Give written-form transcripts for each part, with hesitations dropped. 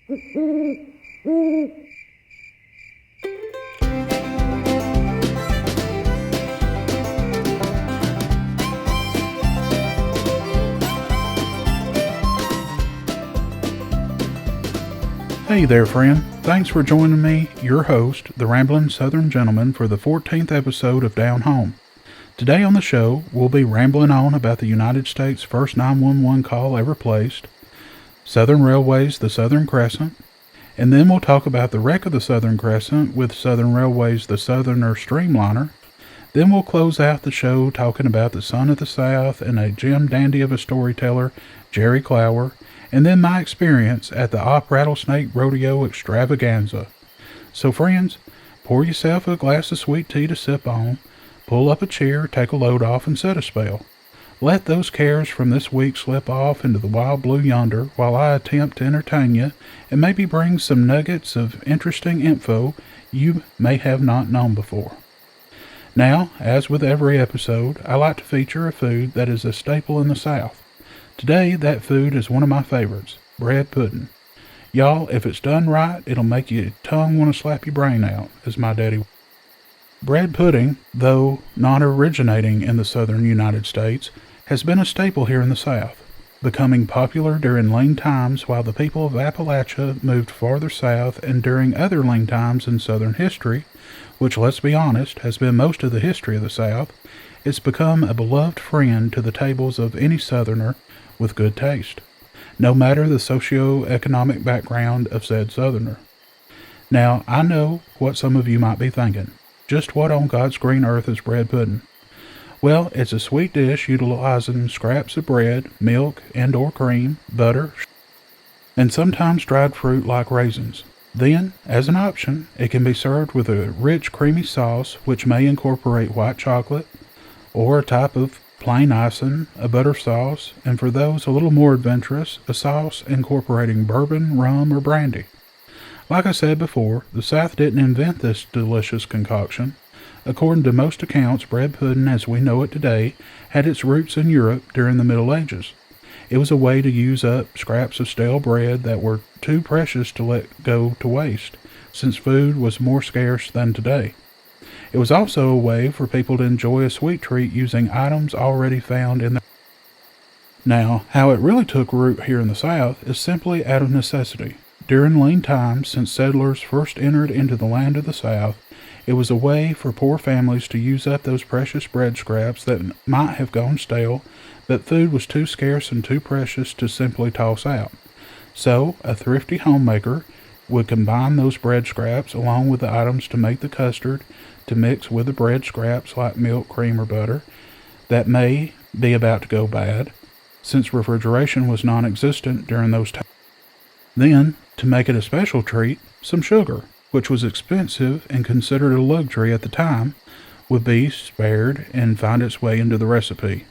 Hey there, friend. Thanks for joining me, your host, the Rambling Southern Gentleman, for the 14th episode of Down Home. Today on the show, we'll be rambling on about the United States' first 911 call ever placed, Southern Railway's the Southern Crescent, and then we'll talk about the wreck of the Southern Crescent with Southern Railway's the Southerner streamliner. Then we'll close out the show talking about the Son of the South and a gem dandy of a storyteller, Jerry Clower, and then my experience at the Rattlesnake Rodeo Extravaganza. So friends, pour yourself a glass of sweet tea to sip on, pull up a chair, take a load off, and set a spell. Let those cares from this week slip off into the wild blue yonder while I attempt to entertain you and maybe bring some nuggets of interesting info you may have not known before. Now, as with every episode, I like to feature a food that is a staple in the South. Today, that food is one of my favorites, bread pudding. Y'all, if it's done right, it'll make your tongue want to slap your brain out, as my daddy. Bread pudding, though not originating in the southern United States, has been a staple here in the South, becoming popular during lean times while the people of Appalachia moved farther south and during other lean times in southern history, which, let's be honest, has been most of the history of the South. It's become a beloved friend to the tables of any southerner with good taste, no matter the socio-economic background of said southerner. Now, I know what some of you might be thinking. Just what on God's green earth is bread pudding? Well, it's a sweet dish utilizing scraps of bread, milk and or cream, butter, and sometimes dried fruit like raisins. Then, as an option, it can be served with a rich creamy sauce which may incorporate white chocolate or a type of plain icing, a butter sauce, and for those a little more adventurous, a sauce incorporating bourbon, rum, or brandy. Like I said before, the South didn't invent this delicious concoction. According to most accounts, bread pudding as we know it today had its roots in Europe during the Middle Ages. It was a way to use up scraps of stale bread that were too precious to let go to waste, since food was more scarce than today. It was also a way for people to enjoy a sweet treat using items already found in the. Now, how it really took root here in the South is simply out of necessity. During lean times, since settlers first entered into the land of the South, it was a way for poor families to use up those precious bread scraps that might have gone stale, but food was too scarce and too precious to simply toss out. So, a thrifty homemaker would combine those bread scraps along with the items to make the custard, to mix with the bread scraps like milk, cream, or butter that may be about to go bad, since refrigeration was non-existent during those times. Then, to make it a special treat, some sugar, which was expensive and considered a luxury at the time, would be spared and find its way into the recipe.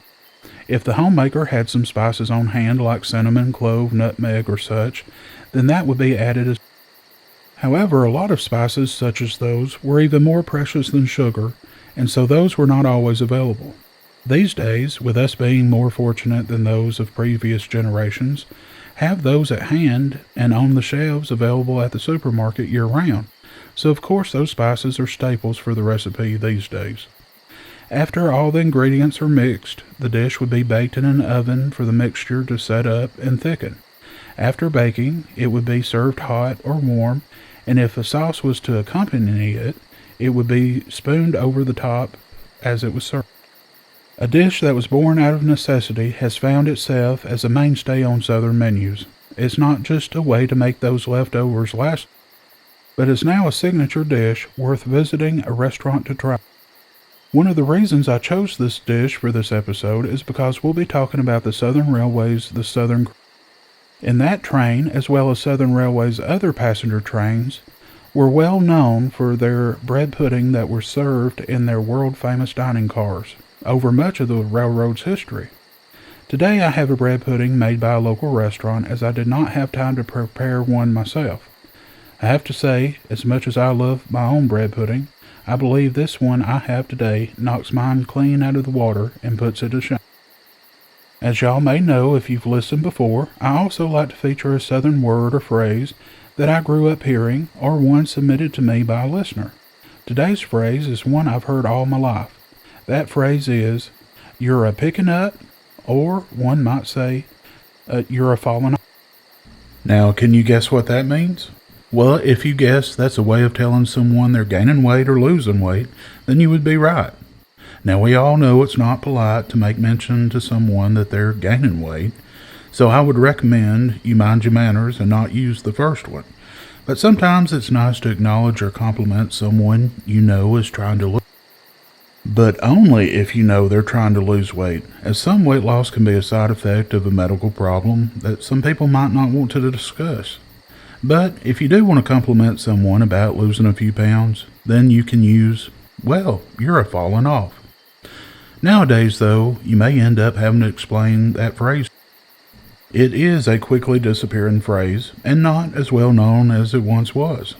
If the homemaker had some spices on hand like cinnamon, clove, nutmeg, or such, then that would be added as. However, a lot of spices such as those were even more precious than sugar, and so those were not always available. These days, with us being more fortunate than those of previous generations, have those at hand and on the shelves available at the supermarket year-round, so of course those spices are staples for the recipe these days. After all the ingredients are mixed, the dish would be baked in an oven for the mixture to set up and thicken. After baking, it would be served hot or warm, and if a sauce was to accompany it, it would be spooned over the top as it was served. A dish that was born out of necessity has found itself as a mainstay on Southern menus. It's not just a way to make those leftovers last, but is now a signature dish worth visiting a restaurant to try. One of the reasons I chose this dish for this episode is because we'll be talking about the Southern Railway's the Southern Crescent. In that train, as well as Southern Railway's other passenger trains, were well known for their bread pudding that were served in their world-famous dining cars over much of the railroad's history. Today I have a bread pudding made by a local restaurant as I did not have time to prepare one myself. I have to say, as much as I love my own bread pudding, I believe this one I have today knocks mine clean out of the water and puts it to shame. As y'all may know if you've listened before, I also like to feature a Southern word or phrase that I grew up hearing or one submitted to me by a listener. Today's phrase is one I've heard all my life. That phrase is, "You're a pickin' up," or one might say, "You're a falling off." Now, can you guess what that means? Well, if you guess that's a way of telling someone they're gaining weight or losing weight, then you would be right. Now, we all know it's not polite to make mention to someone that they're gaining weight, so I would recommend you mind your manners and not use the first one. But sometimes it's nice to acknowledge or compliment someone you know is trying to lose, but only if you know they're trying to lose weight, as some weight loss can be a side effect of a medical problem that some people might not want to discuss. But if you do want to compliment someone about losing a few pounds, then you can use, "Well, you're a falling off." Nowadays, though, you may end up having to explain that phrase. It is a quickly disappearing phrase and not as well known as it once was.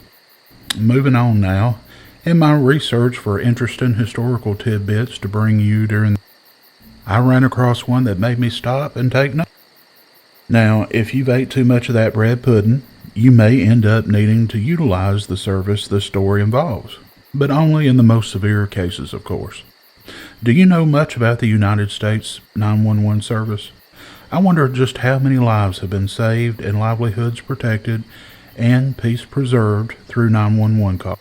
Moving on now, in my research for interesting historical tidbits to bring you I ran across one that made me stop and take note. Now, if you've ate too much of that bread pudding, you may end up needing to utilize the service this story involves, but only in the most severe cases, of course. Do you know much about the United States 911 service? I wonder just how many lives have been saved and livelihoods protected and peace preserved through 911 calls.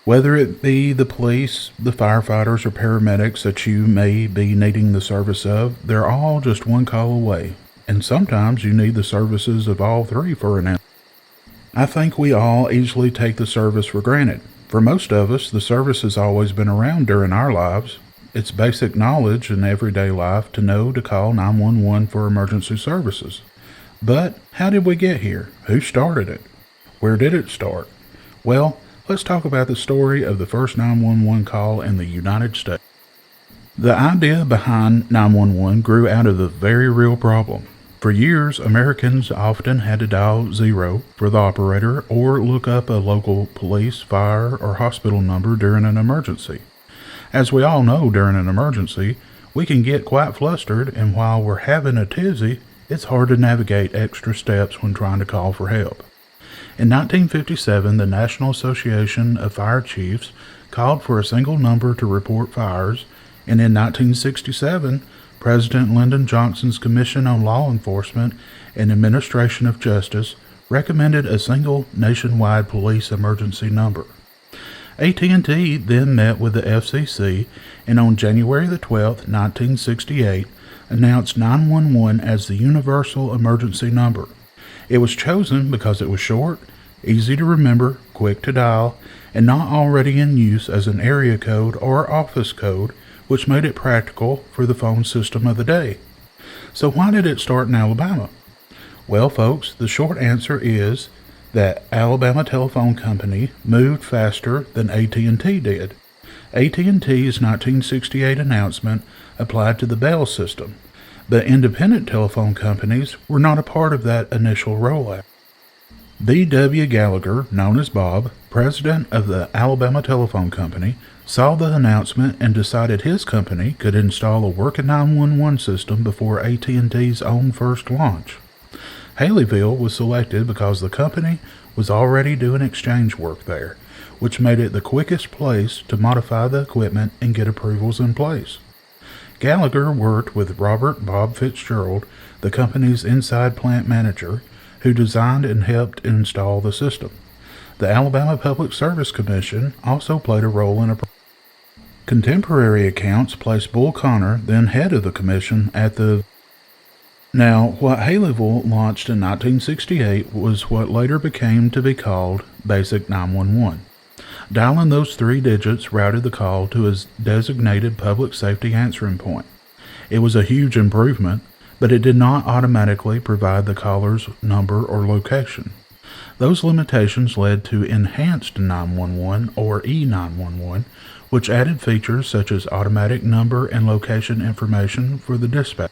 Whether it be the police, the firefighters, or paramedics that you may be needing the service of, they're all just one call away, and sometimes you need the services of all three for an answer. I think we all easily take the service for granted. For most of us, the service has always been around during our lives. It's basic knowledge in everyday life to know to call 911 for emergency services. But how did we get here? Who started it? Where did it start? Well, let's talk about the story of the first 911 call in the United States. The idea behind 911 grew out of a very real problem. For years, Americans often had to dial 0 for the operator or look up a local police, fire, or hospital number during an emergency. As we all know, during an emergency, we can get quite flustered, and while we're having a tizzy, it's hard to navigate extra steps when trying to call for help. In 1957, the National Association of Fire Chiefs called for a single number to report fires, and in 1967, President Lyndon Johnson's Commission on Law Enforcement and Administration of Justice recommended a single nationwide police emergency number. AT&T then met with the FCC and on January the 12th, 1968, announced 911 as the universal emergency number. It was chosen because it was short, easy to remember, quick to dial, and not already in use as an area code or office code, which made it practical for the phone system of the day. So why did it start in Alabama? Well, folks, the short answer is that Alabama Telephone Company moved faster than AT&T did. AT&T's 1968 announcement applied to the Bell system, but independent telephone companies were not a part of that initial rollout. B.W. Gallagher, known as Bob, president of the Alabama Telephone Company, saw the announcement and decided his company could install a working 911 system before AT&T's own first launch. Haleyville was selected because the company was already doing exchange work there, which made it the quickest place to modify the equipment and get approvals in place. Gallagher worked with Robert Bob Fitzgerald, the company's inside plant manager, who designed and helped install the system. The Alabama Public Service Commission also played a role in a contemporary accounts place Bull Connor, then head of the commission, at the Now, what Haleyville launched in 1968 was what later became to be called Basic 911. Dialing those 3 digits routed the call to a designated public safety answering point. It was a huge improvement, but it did not automatically provide the caller's number or location. Those limitations led to Enhanced 911 or E911, which added features such as automatic number and location information for the dispatch.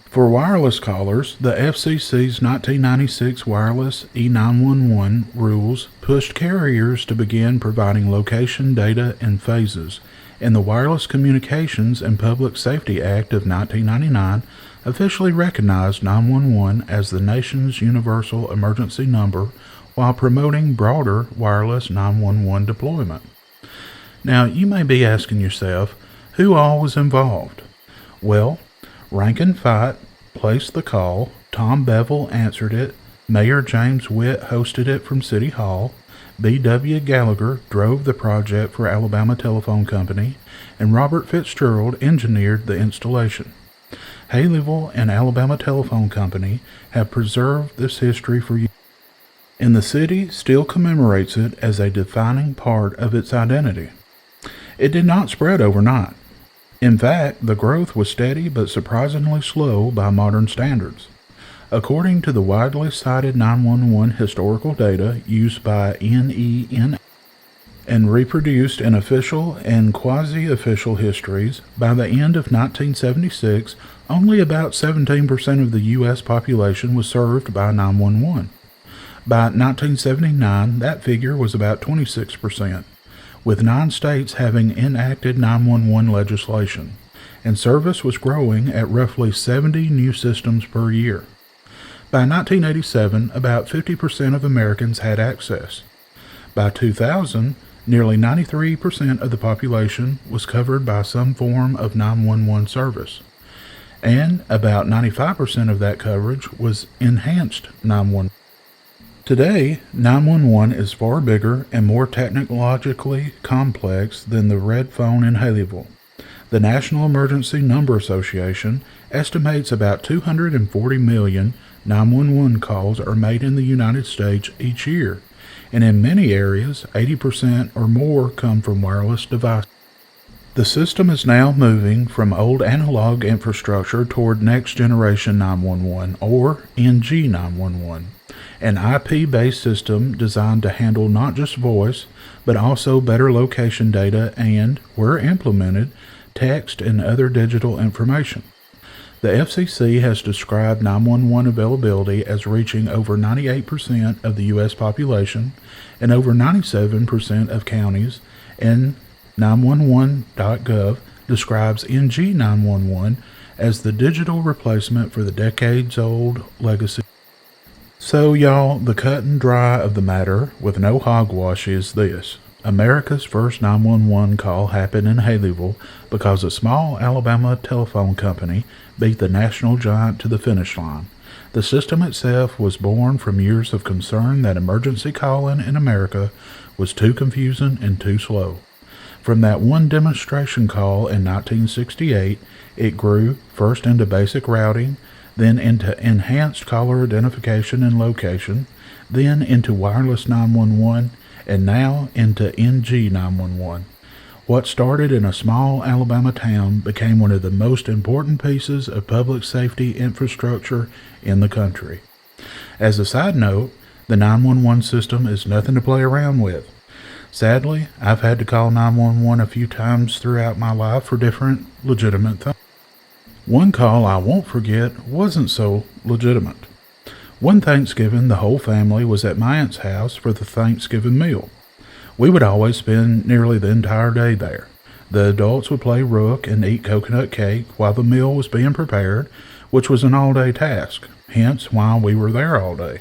For wireless callers, the FCC's 1996 Wireless E911 rules pushed carriers to begin providing location data in phases, and the Wireless Communications and Public Safety Act of 1999 officially recognized 911 as the nation's universal emergency number while promoting broader wireless 911 deployment. Now, you may be asking yourself, who all was involved? Well, Rank and Fight placed the call, Tom Bevel answered it, Mayor James Witt hosted it from City Hall, B.W. Gallagher drove the project for Alabama Telephone Company, and Robert Fitzgerald engineered the installation. Haleyville and Alabama Telephone Company have preserved this history for years, and the city still commemorates it as a defining part of its identity. It did not spread overnight. In fact, the growth was steady but surprisingly slow by modern standards. According to the widely cited 911 historical data used by NENA and reproduced in official and quasi-official histories, by the end of 1976, only about 17% of the U.S. population was served by 911. By 1979, that figure was about 26%, with 9 states having enacted 911 legislation, and service was growing at roughly 70 new systems per year. By 1987, about 50% of Americans had access. By 2000, nearly 93% of the population was covered by some form of 911 service, and about 95% of that coverage was enhanced 911. Today, 911 is far bigger and more technologically complex than the red phone in Haleyville. The National Emergency Number Association estimates about 240 million 911 calls are made in the United States each year, and in many areas, 80% or more come from wireless devices. The system is now moving from old analog infrastructure toward Next Generation 911, or NG 911, an IP-based system designed to handle not just voice, but also better location data and, where implemented, text and other digital information. The FCC has described 911 availability as reaching over 98% of the U.S. population and over 97% of counties, and 911.gov describes NG 911 as the digital replacement for the decades-old legacy. So, y'all, the cut and dry of the matter, with no hogwash, is this. America's first 911 call happened in Haleyville because a small Alabama telephone company beat the national giant to the finish line. The system itself was born from years of concern that emergency calling in America was too confusing and too slow. From that one demonstration call in 1968, it grew first into basic routing, then into enhanced caller identification and location, then into wireless 911, and now into NG 911. What started in a small Alabama town became one of the most important pieces of public safety infrastructure in the country. As a side note, the 911 system is nothing to play around with. Sadly, I've had to call 911 a few times throughout my life for different legitimate things. One call I won't forget wasn't so legitimate. One Thanksgiving, the whole family was at my aunt's house for the Thanksgiving meal. We would always spend nearly the entire day there. The adults would play rook and eat coconut cake while the meal was being prepared, which was an all-day task, hence why we were there all day.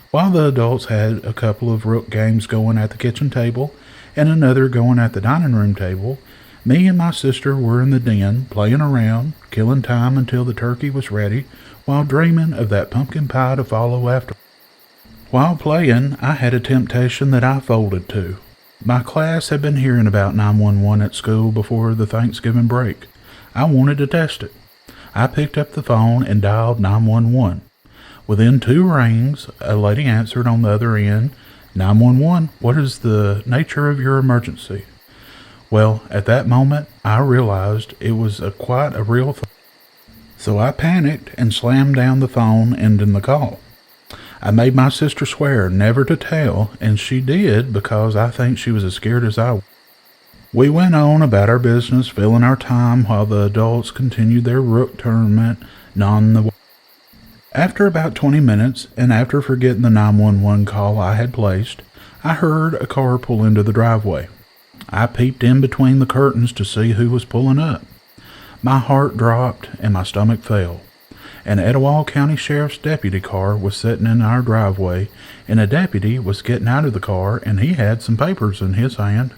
While the adults had a couple of rook games going at the kitchen table and another going at the dining room table, me and my sister were in the den, playing around, killing time until the turkey was ready, while dreaming of that pumpkin pie to follow after. While playing, I had a temptation that I folded to. My class had been hearing about 911 at school before the Thanksgiving break. I wanted to test it. I picked up the phone and dialed 911. Within 2 rings, a lady answered on the other end. 911, what is the nature of your emergency? Well, at that moment, I realized it was quite a real thing. So I panicked and slammed down the phone, ending the call. I made my sister swear never to tell, and she did because I think she was as scared as I was. We went on about our business, filling our time while the adults continued their rook tournament none. After about 20 minutes, and after forgetting the 911 call I had placed, I heard a car pull into the driveway. I peeped in between the curtains to see who was pulling up. My heart dropped and my stomach fell. An Etowah County Sheriff's deputy car was sitting in our driveway, and a deputy was getting out of the car, and he had some papers in his hand.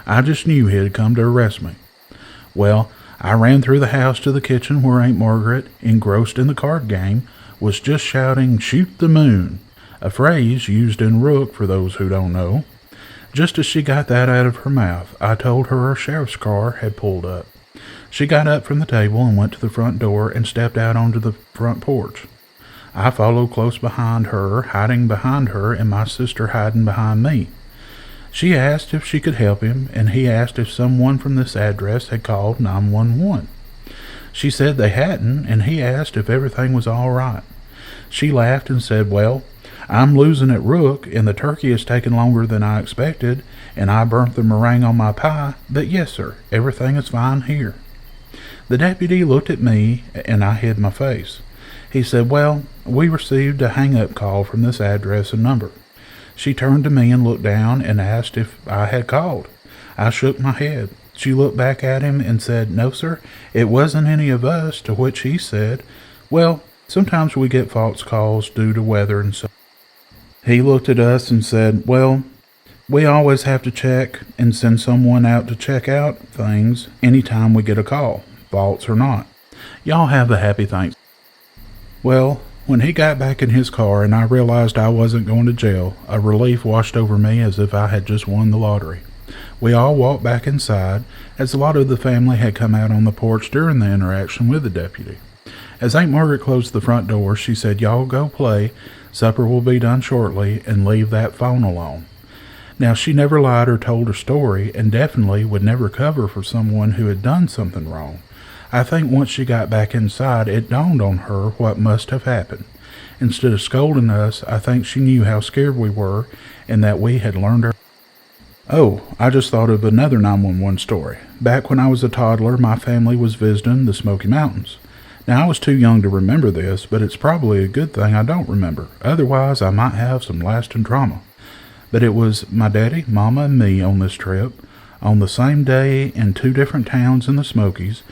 I just knew he had come to arrest me. Well, I ran through the house to the kitchen where Aunt Margaret, engrossed in the card game, was just shouting, "Shoot the moon," a phrase used in Rook for those who don't know. Just as she got that out of her mouth, I told her a sheriff's car had pulled up. She got up from the table and went to the front door and stepped out onto the front porch. I followed close behind her, hiding behind her, and my sister hiding behind me. She asked if she could help him, and he asked if someone from this address had called 911. She said they hadn't, and he asked if everything was all right. She laughed and said, "Well, I'm losing at Rook, and the turkey is taking longer than I expected, and I burnt the meringue on my pie, but yes, sir, everything is fine here." The deputy looked at me, and I hid my face. He said, "Well, we received a hang-up call from this address and number." She turned to me and looked down and asked if I had called. I shook my head. She looked back at him and said, "No, sir, it wasn't any of us," to which he said, "Well, sometimes we get false calls due to weather and so." He looked at us and said, "Well, we always have to check and send someone out to check out things anytime we get a call, false or not. Y'all have a happy Thanksgiving." Well, when he got back in his car and I realized I wasn't going to jail, a relief washed over me as if I had just won the lottery. We all walked back inside, as a lot of the family had come out on the porch during the interaction with the deputy. As Aunt Margaret closed the front door, she said, "Y'all go play, supper will be done shortly, and leave that phone alone." Now, she never lied or told her story, and definitely would never cover for someone who had done something wrong. I think once she got back inside, it dawned on her what must have happened. Instead of scolding us, I think she knew how scared we were, and that we had learned our... Oh, I just thought of another 911 story. Back when I was a toddler, my family was visiting the Smoky Mountains. Now, I was too young to remember this, but it's probably a good thing I don't remember. Otherwise, I might have some lasting trauma. But it was my daddy, mama, and me on this trip. On the same day in two different towns in the Smokies,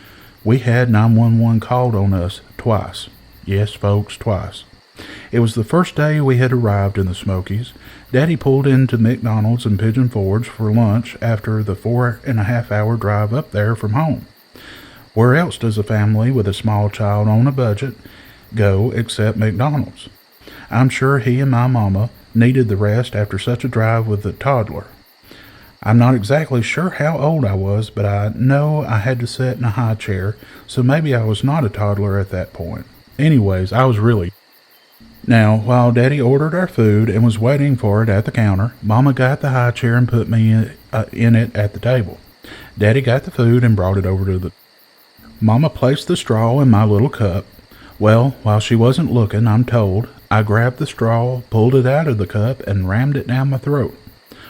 we had 911 called on us twice. Yes, folks, twice. It was the first day we had arrived in the Smokies. Daddy pulled into McDonald's in Pigeon Forge for lunch after the 4.5-hour drive up there from home. Where else does a family with a small child on a budget go except McDonald's? I'm sure he and my mama needed the rest after such a drive with a toddler. I'm not exactly sure how old I was, but I know I had to sit in a high chair, so maybe I was not a toddler at that point. Anyways, I was really... Now, while Daddy ordered our food and was waiting for it at the counter, Mama got the high chair and put me in it at the table. Daddy got the food and brought it over to the... Mama placed the straw in my little cup. Well, while she wasn't looking, I'm told, I grabbed the straw, pulled it out of the cup, and rammed it down my throat.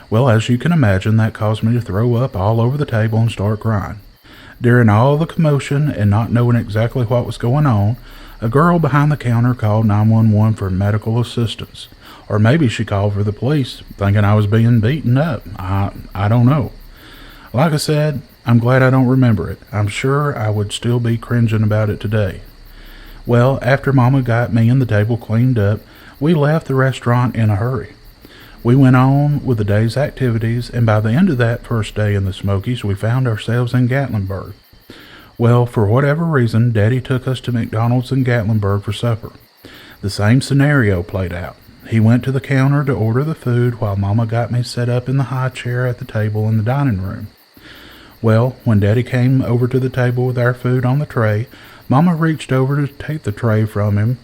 Well, as you can imagine, that caused me to throw up all over the table and start crying. During all the commotion and not knowing exactly what was going on, a girl behind the counter called 911 for medical assistance. Or maybe she called for the police, thinking I was being beaten up. I don't know. Like I said, I'm glad I don't remember it. I'm sure I would still be cringing about it today. Well, after Mama got me and the table cleaned up, we left the restaurant in a hurry. We went on with the day's activities, and by the end of that first day in the Smokies, we found ourselves in Gatlinburg. Well, for whatever reason, Daddy took us to McDonald's in Gatlinburg for supper. The same scenario played out. He went to the counter to order the food while Mama got me set up in the high chair at the table in the dining room. Well, when Daddy came over to the table with our food on the tray, Mama reached over to take the tray from him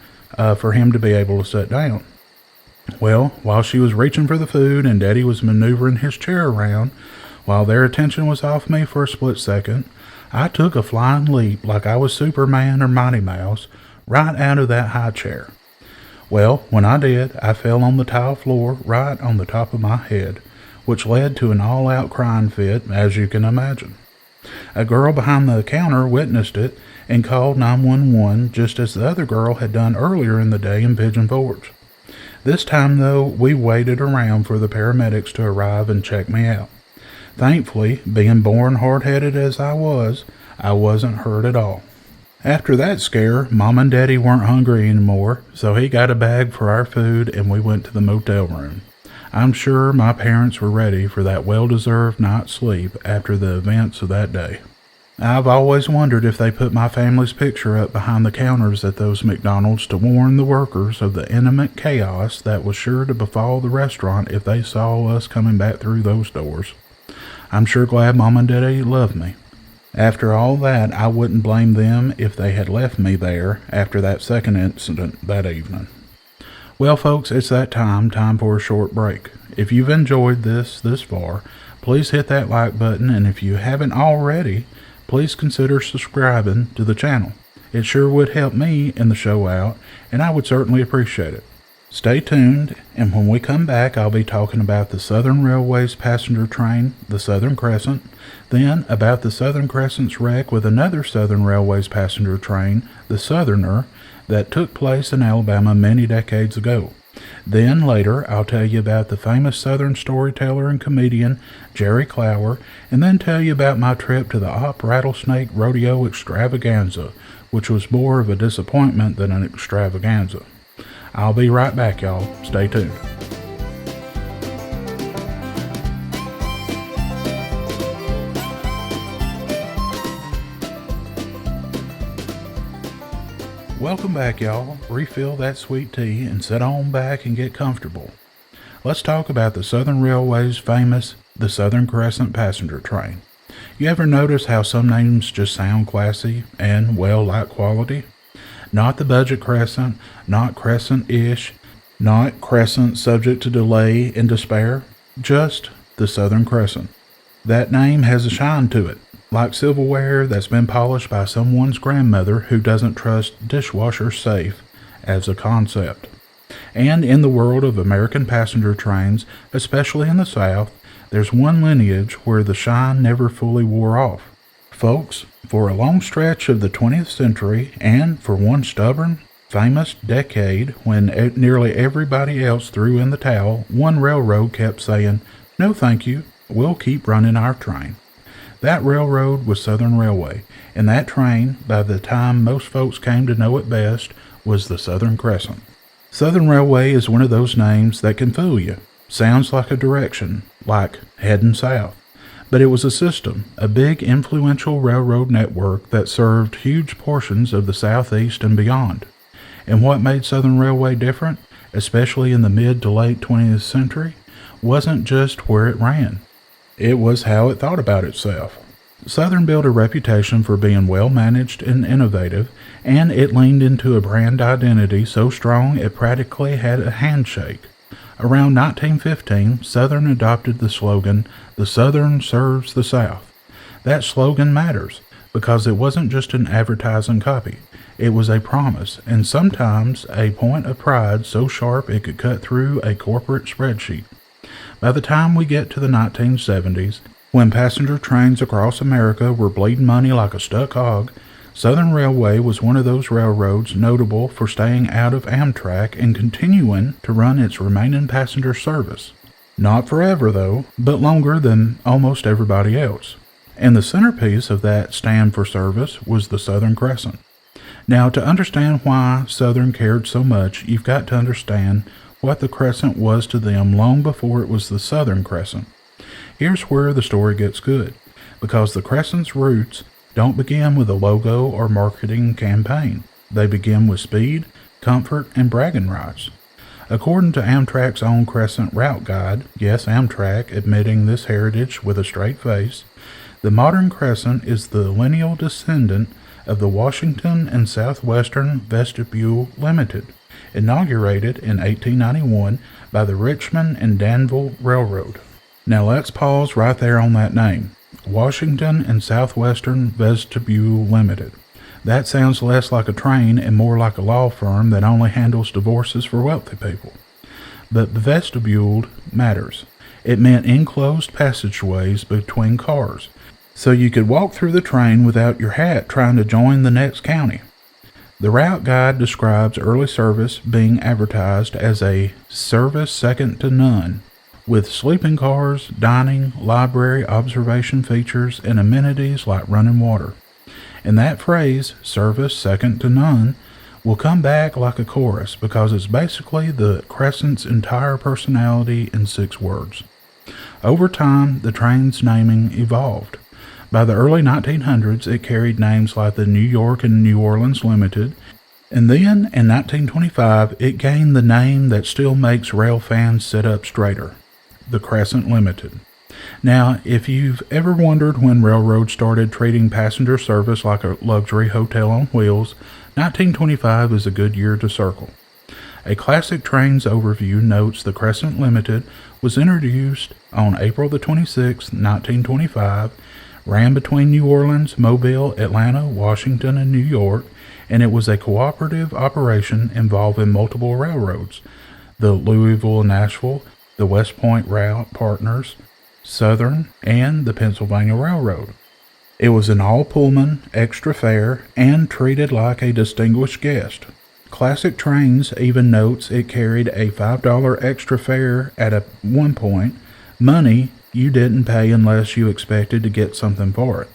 for him to be able to sit down. Well, while she was reaching for the food and Daddy was maneuvering his chair around, while their attention was off me for a split second, I took a flying leap like I was Superman or Mighty Mouse right out of that high chair. Well, when I did, I fell on the tile floor right on the top of my head, which led to an all-out crying fit, as you can imagine. A girl behind the counter witnessed it and called 911 just as the other girl had done earlier in the day in Pigeon Forge. This time, though, we waited around for the paramedics to arrive and check me out. Thankfully, being born hard-headed as I wasn't hurt at all. After that scare, Mom and Daddy weren't hungry anymore, so he got a bag for our food and we went to the motel room. I'm sure my parents were ready for that well-deserved night's sleep after the events of that day. I've always wondered if they put my family's picture up behind the counters at those McDonald's to warn the workers of the imminent chaos that was sure to befall the restaurant if they saw us coming back through those doors. I'm sure glad Mom and Daddy loved me. After all that, I wouldn't blame them if they had left me there after that second incident that evening. Well, folks, it's that time for a short break. If you've enjoyed this far, please hit that like button, and if you haven't already, please consider subscribing to the channel. It sure would help me and the show out, and I would certainly appreciate it. Stay tuned, and when we come back, I'll be talking about the Southern Railway's passenger train, the Southern Crescent, then about the Southern Crescent's wreck with another Southern Railway's passenger train, the Southerner, that took place in Alabama many decades ago. Then later, I'll tell you about the famous Southern storyteller and comedian Jerry Clower, and then tell you about my trip to the Rattlesnake Rodeo Extravaganza, which was more of a disappointment than an extravaganza. I'll be right back, y'all. Stay tuned. Welcome back, y'all. Refill that sweet tea and sit on back and get comfortable. Let's talk about the Southern Railway's famous the Southern Crescent passenger train. You ever notice how some names just sound classy and, well, like quality? Not the budget Crescent, not Crescent-ish, not Crescent subject to delay and despair, just the Southern Crescent. That name has a shine to it, like silverware that's been polished by someone's grandmother who doesn't trust dishwasher safe as a concept. And in the world of American passenger trains, especially in the South, there's one lineage where the shine never fully wore off. Folks, for a long stretch of the 20th century, and for one stubborn, famous decade when nearly everybody else threw in the towel, one railroad kept saying, "No thank you, we'll keep running our train." That railroad was Southern Railway, and that train, by the time most folks came to know it best, was the Southern Crescent. Southern Railway is one of those names that can fool you. Sounds like a direction, like heading south. But it was a system, a big influential railroad network that served huge portions of the Southeast and beyond. And what made Southern Railway different, especially in the mid to late 20th century, wasn't just where it ran. It was how it thought about itself. Southern built a reputation for being well-managed and innovative, and it leaned into a brand identity so strong it practically had a handshake. Around 1915, Southern adopted the slogan, "The Southern serves the South." That slogan matters, because it wasn't just an advertising copy. It was a promise, and sometimes a point of pride so sharp it could cut through a corporate spreadsheet. By the time we get to the 1970s, when passenger trains across America were bleeding money like a stuck hog, Southern Railway was one of those railroads notable for staying out of Amtrak and continuing to run its remaining passenger service. Not forever, though, but longer than almost everybody else. And the centerpiece of that stand for service was the Southern Crescent. Now, to understand why Southern cared so much, you've got to understand what the Crescent was to them long before it was the Southern Crescent. Here's where the story gets good, because the Crescent's roots don't begin with a logo or marketing campaign. They begin with speed, comfort, and bragging rights. According to Amtrak's own Crescent Route Guide, yes, Amtrak admitting this heritage with a straight face, the modern Crescent is the lineal descendant of the Washington and Southwestern Vestibule Limited, inaugurated in 1891 by the Richmond and Danville Railroad. Now let's pause right there on that name. Washington and Southwestern Vestibule Limited. That sounds less like a train and more like a law firm that only handles divorces for wealthy people. But the vestibule matters. It meant enclosed passageways between cars, so you could walk through the train without your hat trying to join the next county. The route guide describes early service being advertised as a service second to none, with sleeping cars, dining, library, observation features, and amenities like running water. And that phrase, service second to none, will come back like a chorus because it's basically the Crescent's entire personality in 6 words. Over time, the train's naming evolved. By the early 1900s, it carried names like the New York and New Orleans Limited, and then in 1925, it gained the name that still makes rail fans sit up straighter, the Crescent Limited. Now, if you've ever wondered when railroads started treating passenger service like a luxury hotel on wheels, 1925 is a good year to circle. A classic trains overview notes the Crescent Limited was introduced on April the 26th, 1925, ran between New Orleans, Mobile, Atlanta, Washington, and New York, and it was a cooperative operation involving multiple railroads, the Louisville and Nashville, the West Point Route Partners, Southern, and the Pennsylvania Railroad. It was an all-Pullman, extra fare, and treated like a distinguished guest. Classic Trains even notes it carried a $5 extra fare at one point, money you didn't pay unless you expected to get something for it.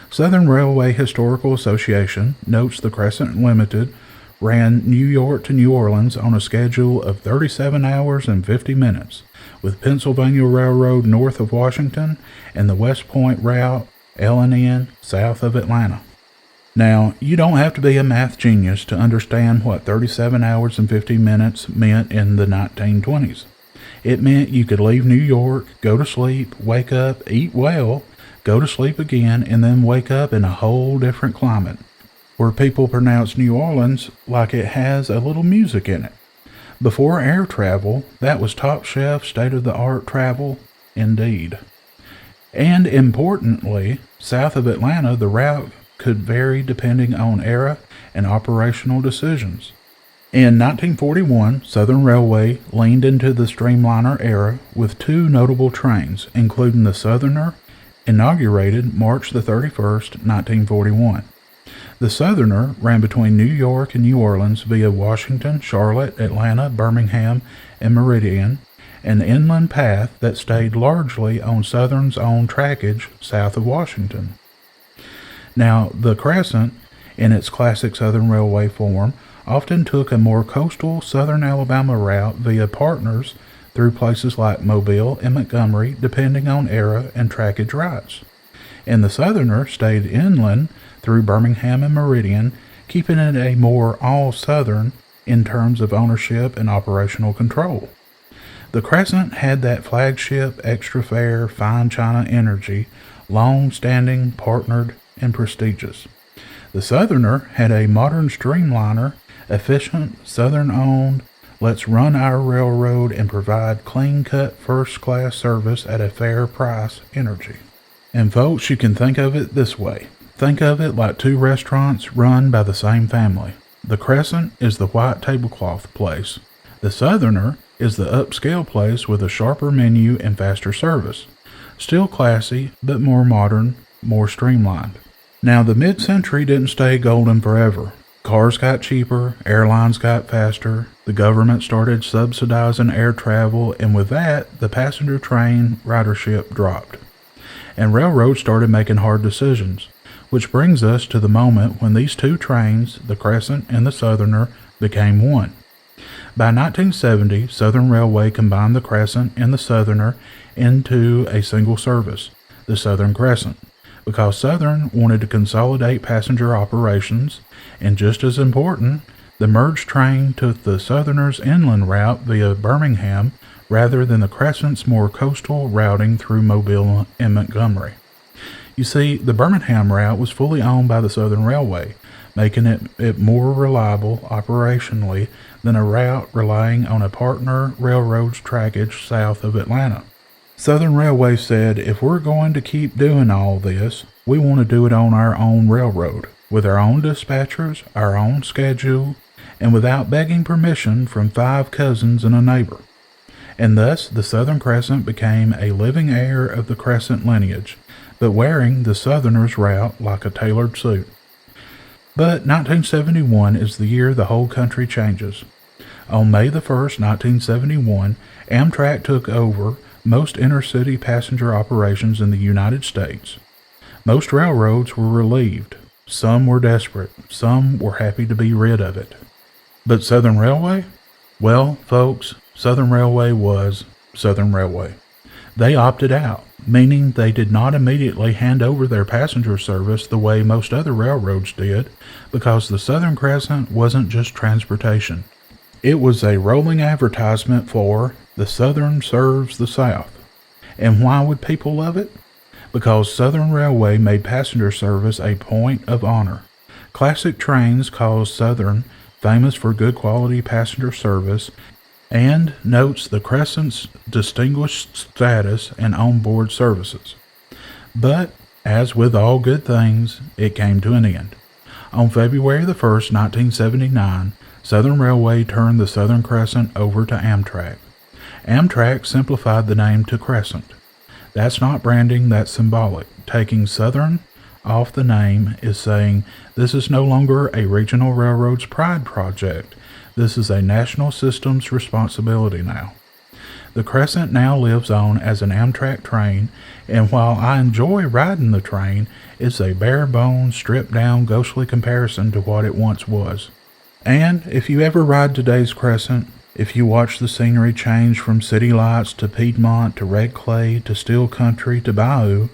Southern Railway Historical Association notes the Crescent Limited ran New York to New Orleans on a schedule of 37 hours and 50 minutes, with Pennsylvania Railroad north of Washington and the West Point route L&N south of Atlanta. Now, you don't have to be a math genius to understand what 37 hours and 50 minutes meant in the 1920s. It meant you could leave New York, go to sleep, wake up, eat well, go to sleep again, and then wake up in a whole different climate, where people pronounce New Orleans like it has a little music in it. Before air travel, that was top shelf, state-of-the-art travel indeed. And importantly, south of Atlanta, the route could vary depending on era and operational decisions. In 1941, Southern Railway leaned into the streamliner era with 2 notable trains, including the Southerner, inaugurated March the 31st, 1941. The Southerner ran between New York and New Orleans via Washington, Charlotte, Atlanta, Birmingham, and Meridian, an inland path that stayed largely on Southern's own trackage south of Washington. Now, the Crescent, in its classic Southern Railway form, often took a more coastal southern Alabama route via partners through places like Mobile and Montgomery, depending on era and trackage rights. And the Southerner stayed inland through Birmingham and Meridian, keeping it a more all-Southern in terms of ownership and operational control. The Crescent had that flagship, extra fare, fine china energy, long-standing, partnered, and prestigious. The Southerner had a modern streamliner, efficient, Southern-owned, let's run our railroad and provide clean-cut first-class service at a fair price energy. And folks, you can think of it this way. Think of it like 2 restaurants run by the same family. The Crescent is the white tablecloth place. The Southerner is the upscale place with a sharper menu and faster service. Still classy, but more modern, more streamlined. Now, the mid-century didn't stay golden forever. Cars got cheaper, airlines got faster, the government started subsidizing air travel, and with that, the passenger train ridership dropped. And railroads started making hard decisions, which brings us to the moment when these 2 trains, the Crescent and the Southerner, became one. By 1970, Southern Railway combined the Crescent and the Southerner into a single service, the Southern Crescent, because Southern wanted to consolidate passenger operations, and just as important, the merged train took the Southerner's inland route via Birmingham rather than the Crescent's more coastal routing through Mobile and Montgomery. You see, the Birmingham route was fully owned by the Southern Railway, making it more reliable operationally than a route relying on a partner railroad's trackage south of Atlanta. Southern Railway said, if we're going to keep doing all this, we want to do it on our own railroad, with our own dispatchers, our own schedule, and without begging permission from 5 cousins and a neighbor. And thus the Southern Crescent became a living heir of the Crescent lineage, but wearing the Southerner's route like a tailored suit. But 1971 is the year the whole country changes. On May the 1st, 1971, Amtrak took over most inner-city passenger operations in the United States. Most railroads were relieved. Some were desperate. Some were happy to be rid of it. But Southern Railway? Well, folks, Southern Railway was Southern Railway. They opted out, meaning they did not immediately hand over their passenger service the way most other railroads did, because the Southern Crescent wasn't just transportation. It was a rolling advertisement for the Southern serves the South. And why would people love it? Because Southern Railway made passenger service a point of honor. Classic trains caused Southern famous for good quality passenger service, and notes the Crescent's distinguished status and onboard services. But, as with all good things, it came to an end. On February the 1st, 1979, Southern Railway turned the Southern Crescent over to Amtrak. Amtrak simplified the name to Crescent. That's not branding, that's symbolic. Taking Southern off the name is saying this is no longer a regional railroad's pride project. This is a national system's responsibility now. The Crescent now lives on as an Amtrak train, and while I enjoy riding the train, it's a bare-bones, stripped-down, ghostly comparison to what it once was. And if you ever ride today's Crescent, if you watch the scenery change from city lights to Piedmont to red clay to steel country to bayou,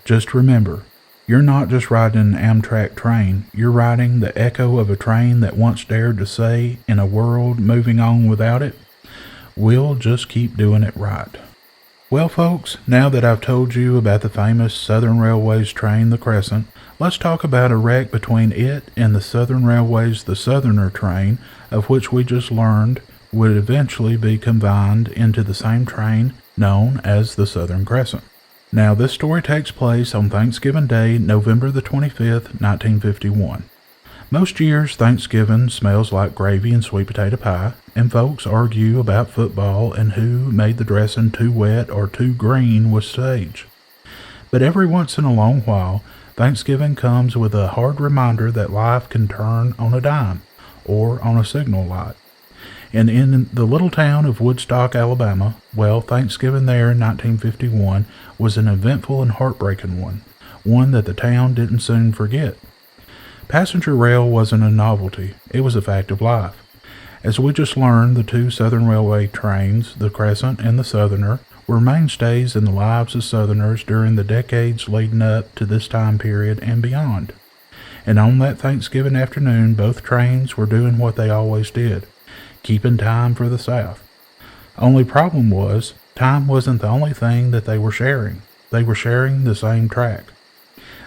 just remember, you're not just riding an Amtrak train, you're riding the echo of a train that once dared to say, in a world moving on without it, we'll just keep doing it right. Well, folks, now that I've told you about the famous Southern Railway's train, the Crescent, let's talk about a wreck between it and the Southern Railway's the Southerner train, of which we just learned would eventually be combined into the same train known as the Southern Crescent. Now, this story takes place on Thanksgiving Day, November the 25th, 1951. Most years, Thanksgiving smells like gravy and sweet potato pie, and folks argue about football and who made the dressing too wet or too green with sage. But every once in a long while, Thanksgiving comes with a hard reminder that life can turn on a dime, or on a signal light. And in the little town of Woodstock, Alabama, well, Thanksgiving there in 1951 was an eventful and heartbreaking one that the town didn't soon forget. Passenger rail wasn't a novelty, it was a fact of life. As we just learned, the two Southern Railway trains, the Crescent and the Southerner, were mainstays in the lives of Southerners during the decades leading up to this time period and beyond. And on that Thanksgiving afternoon, both trains were doing what they always did, keeping time for the South. Only problem was, time wasn't the only thing that they were sharing. They were sharing the same track.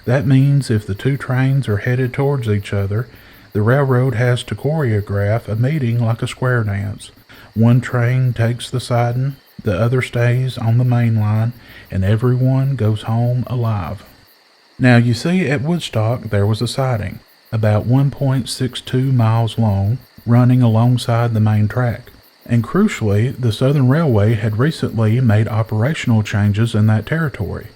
That means if the two trains are headed towards each other, the railroad has to choreograph a meeting like a square dance. One train takes the siding, the other stays on the main line, and everyone goes home alive. Now you see, at Woodstock there was a siding, about 1.62 miles long, running alongside the main track. And crucially, the Southern Railway had recently made operational changes in that territory,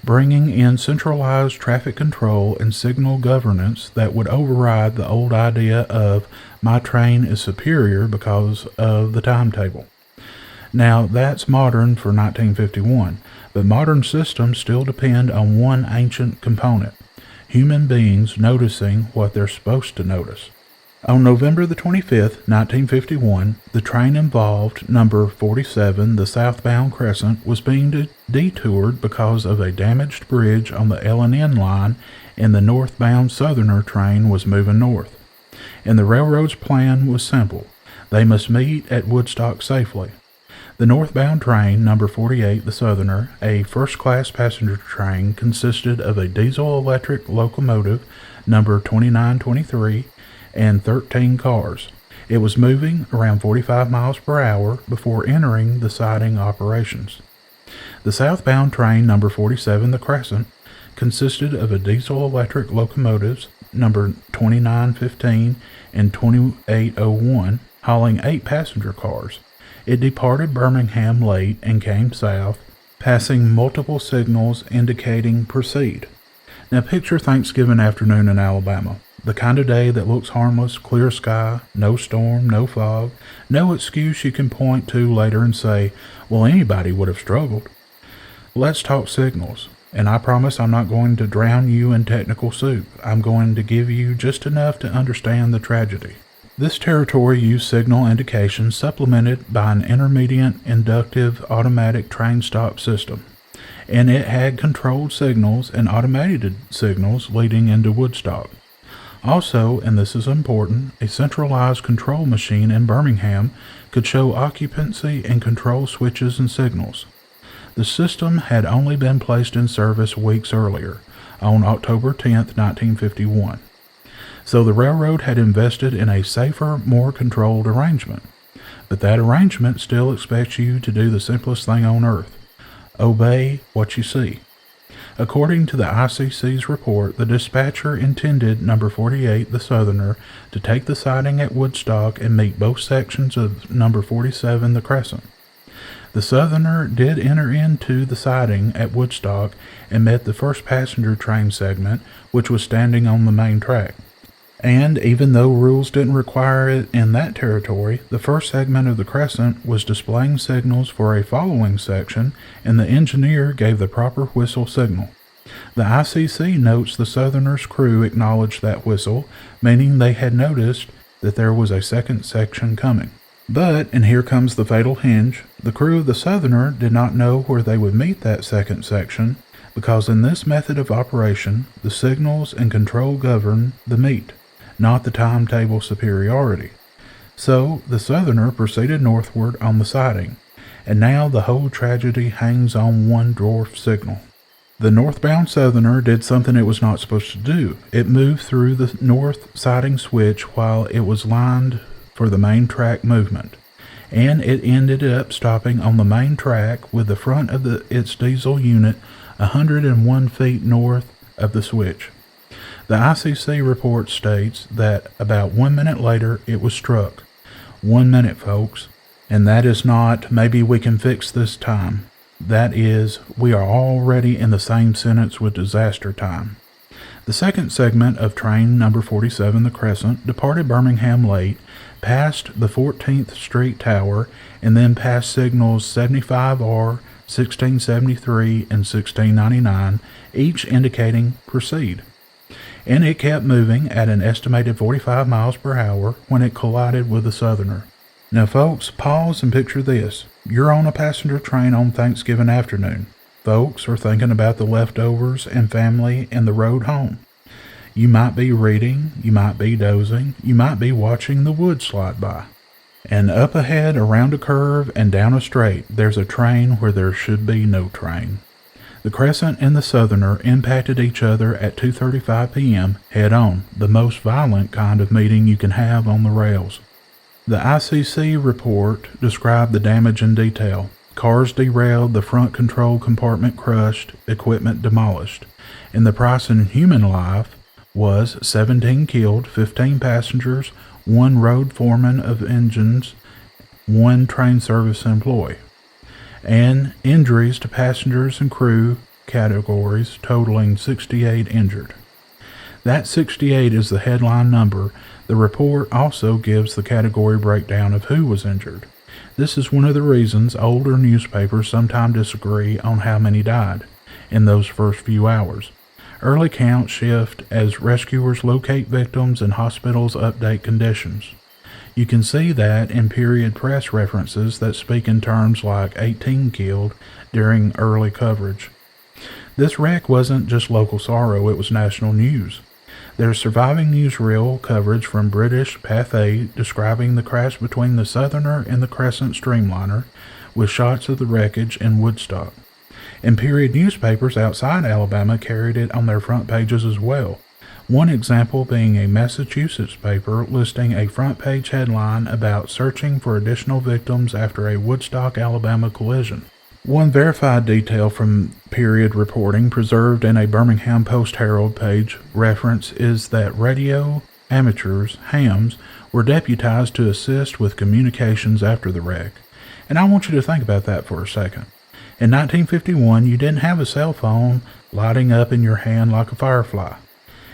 bringing in centralized traffic control and signal governance that would override the old idea of my train is superior because of the timetable. Now, that's modern for 1951, but modern systems still depend on one ancient component: human beings noticing what they're supposed to notice. On November the 25th, 1951, the train involved, number 47, the southbound Crescent, was being detoured because of a damaged bridge on the L&N line, and the northbound Southerner train was moving north. And the railroad's plan was simple. They must meet at Woodstock safely. The northbound train, number 48, the Southerner, a first-class passenger train, consisted of a diesel-electric locomotive, number 2923, and 13 cars. It was moving around 45 miles per hour before entering the siding operations. The southbound train, number 47, the Crescent, consisted of a diesel-electric locomotives, number 2915 and 2801, hauling 8 passenger cars. It departed Birmingham late and came south, passing multiple signals indicating proceed. Now picture Thanksgiving afternoon in Alabama. The kind of day that looks harmless, clear sky, no storm, no fog, no excuse you can point to later and say, well, anybody would have struggled. Let's talk signals. And I promise I'm not going to drown you in technical soup. I'm going to give you just enough to understand the tragedy. This territory used signal indication supplemented by an intermediate inductive automatic train stop system, and it had controlled signals and automated signals leading into Woodstock. Also, and this is important, a centralized control machine in Birmingham could show occupancy and control switches and signals. The system had only been placed in service weeks earlier, on October 10, 1951. So the railroad had invested in a safer, more controlled arrangement. But that arrangement still expects you to do the simplest thing on earth: obey what you see. According to the ICC's report, the dispatcher intended number 48, the Southerner, to take the siding at Woodstock and meet both sections of number 47, the Crescent. The Southerner did enter into the siding at Woodstock and met the first passenger train segment, which was standing on the main track. And even though rules didn't require it in that territory, the first segment of the Crescent was displaying signals for a following section, and the engineer gave the proper whistle signal. The ICC notes the Southerner's crew acknowledged that whistle, meaning they had noticed that there was a second section coming. But, and here comes the fatal hinge, the crew of the Southerner did not know where they would meet that second section, because in this method of operation, the signals and control govern the meet, not the timetable superiority. So the Southerner proceeded northward on the siding, and now the whole tragedy hangs on one dwarf signal. The northbound Southerner did something it was not supposed to do. It moved through the north siding switch while it was lined for the main track movement, and it ended up stopping on the main track with the front of its diesel unit 101 feet north of the switch. The ICC report states that about 1 minute later it was struck. 1 minute, folks. And that is not, maybe we can fix this time. That is, we are already in the same sentence with disaster time. The second segment of train number 47, the Crescent, departed Birmingham late, passed the 14th Street Tower, and then passed signals 75R, 1673, and 1699, each indicating proceed. And it kept moving at an estimated 45 miles per hour when it collided with the Southerner. Now folks, pause and picture this. You're on a passenger train on Thanksgiving afternoon. Folks are thinking about the leftovers and family and the road home. You might be reading, you might be dozing, you might be watching the woods slide by. And up ahead, around a curve and down a straight, there's a train where there should be no train. The Crescent and the Southerner impacted each other at 2:35 p.m. head-on, the most violent kind of meeting you can have on the rails. The ICC report described the damage in detail. Cars derailed, the front control compartment crushed, equipment demolished. And the price in human life was 17 killed, 15 passengers, 1 road foreman of engines, 1 train service employee, and injuries to passengers and crew categories totaling 68 injured. That 68 is the headline number. The report also gives the category breakdown of who was injured. This is one of the reasons older newspapers sometimes disagree on how many died in those first few hours. Early counts shift as rescuers locate victims and hospitals update conditions. You can see that in period press references that speak in terms like 18 killed during early coverage. This wreck wasn't just local sorrow, it was national news. There's surviving newsreel coverage from British Path 8 describing the crash between the Southerner and the Crescent streamliner, with shots of the wreckage in Woodstock. And period newspapers outside Alabama carried it on their front pages as well. One example being a Massachusetts paper listing a front page headline about searching for additional victims after a Woodstock, Alabama collision. One verified detail from period reporting preserved in a Birmingham Post-Herald page reference is that radio amateurs, hams, were deputized to assist with communications after the wreck. And I want you to think about that for a second. In 1951, you didn't have a cell phone lighting up in your hand like a firefly.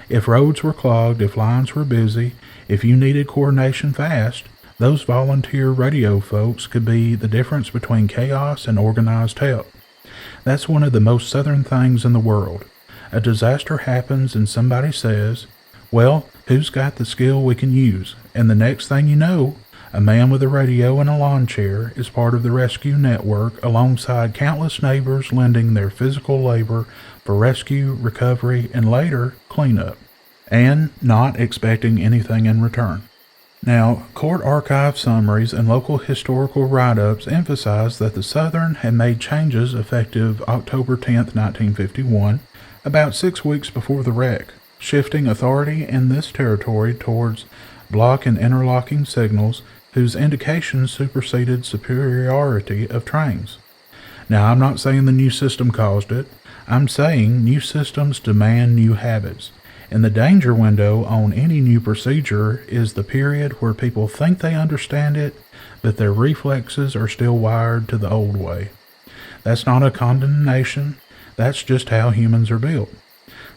If roads were clogged, if lines were busy, if you needed coordination fast, those volunteer radio folks could be the difference between chaos and organized help. That's one of the most southern things in the world. A disaster happens and somebody says, well, who's got the skill we can use? And the next thing you know, a man with a radio and a lawn chair is part of the rescue network alongside countless neighbors lending their physical labor for rescue, recovery, and later cleanup, and not expecting anything in return. Now, court archive summaries and local historical write-ups emphasize that the Southern had made changes effective October 10, 1951, about 6 weeks before the wreck, shifting authority in this territory towards block and interlocking signals whose indications superseded superiority of trains. Now, I'm not saying the new system caused it. I'm saying new systems demand new habits. And the danger window on any new procedure is the period where people think they understand it, but their reflexes are still wired to the old way. That's not a condemnation. That's just how humans are built.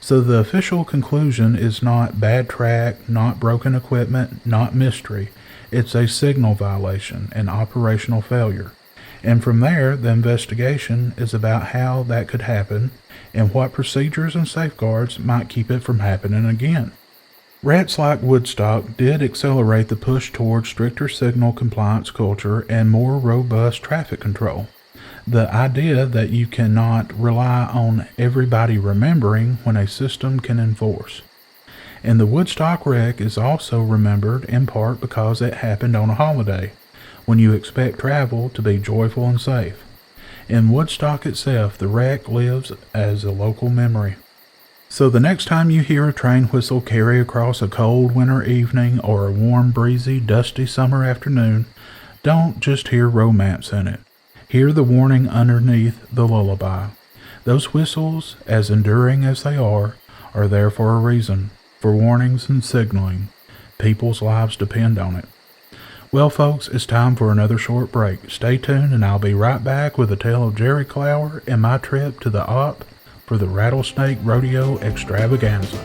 So the official conclusion is not bad track, not broken equipment, not mystery. It's a signal violation, an operational failure. And from there, the investigation is about how that could happen and what procedures and safeguards might keep it from happening again. Rats like Woodstock did accelerate the push toward stricter signal compliance culture and more robust traffic control. The idea that you cannot rely on everybody remembering when a system can enforce. And the Woodstock wreck is also remembered in part because it happened on a holiday, when you expect travel to be joyful and safe. In Woodstock itself, the wreck lives as a local memory. So the next time you hear a train whistle carry across a cold winter evening or a warm, breezy, dusty summer afternoon, don't just hear romance in it. Hear the warning underneath the lullaby. Those whistles, as enduring as they are there for a reason, for warnings and signaling. People's lives depend on it. Well, folks, it's time for another short break. Stay tuned, and I'll be right back with a tale of Jerry Clower and my trip to the op for the Rattlesnake Rodeo Extravaganza.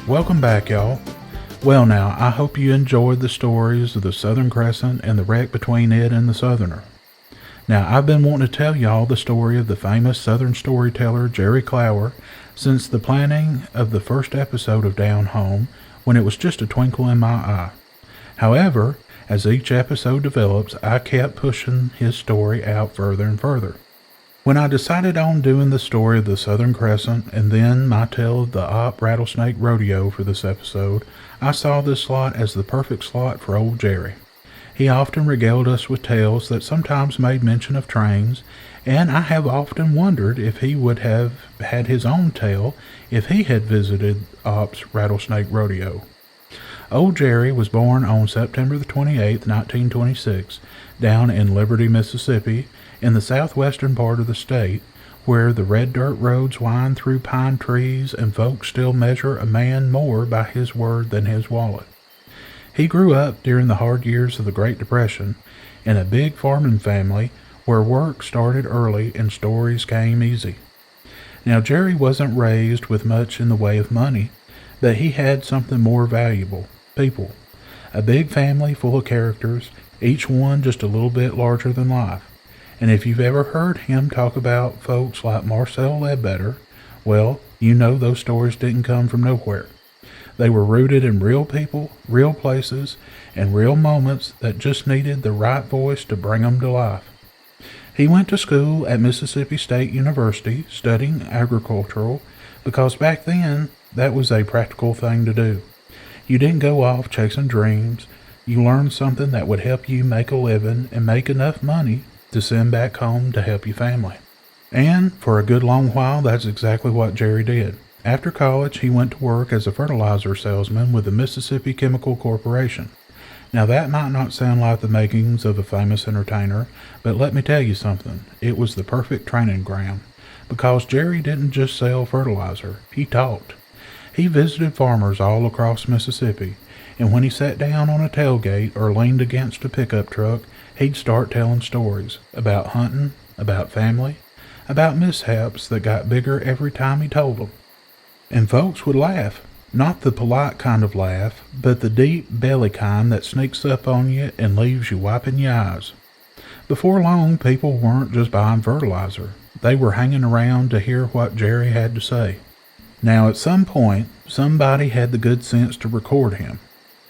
Welcome back, y'all. Well, now, I hope you enjoyed the stories of the Southern Crescent and the wreck between it and the Southerner. Now, I've been wanting to tell y'all the story of the famous Southern storyteller Jerry Clower since the planning of the first episode of Down Home, when it was just a twinkle in my eye. However, as each episode develops, I kept pushing his story out further and further. When I decided on doing the story of the Southern Crescent and then my tale of the Rattlesnake Rodeo for this episode, I saw this slot as the perfect slot for old Jerry. He often regaled us with tales that sometimes made mention of trains, and I have often wondered if he would have had his own tale if he had visited Ops Rattlesnake Rodeo. Old Jerry was born on September the 28th, 1926, down in Liberty, Mississippi, in the southwestern part of the state, where the red dirt roads wind through pine trees and folks still measure a man more by his word than his wallet. He grew up during the hard years of the Great Depression in a big farming family where work started early and stories came easy. Now, Jerry wasn't raised with much in the way of money, but he had something more valuable, people. A big family full of characters, each one just a little bit larger than life. And if you've ever heard him talk about folks like Marcel Ledbetter, well, you know those stories didn't come from nowhere. They were rooted in real people, real places, and real moments that just needed the right voice to bring them to life. He went to school at Mississippi State University studying agricultural because back then that was a practical thing to do. You didn't go off chasing dreams. You learned something that would help you make a living and make enough money to send back home to help your family. And for a good long while, that's exactly what Jerry did. After college, he went to work as a fertilizer salesman with the Mississippi Chemical Corporation. Now, that might not sound like the makings of a famous entertainer, but let me tell you something. It was the perfect training ground, because Jerry didn't just sell fertilizer. He talked. He visited farmers all across Mississippi, and when he sat down on a tailgate or leaned against a pickup truck, he'd start telling stories about hunting, about family, about mishaps that got bigger every time he told them. And folks would laugh. Not the polite kind of laugh, but the deep belly kind that sneaks up on you and leaves you wiping your eyes. Before long, people weren't just buying fertilizer. They were hanging around to hear what Jerry had to say. Now, at some point, somebody had the good sense to record him.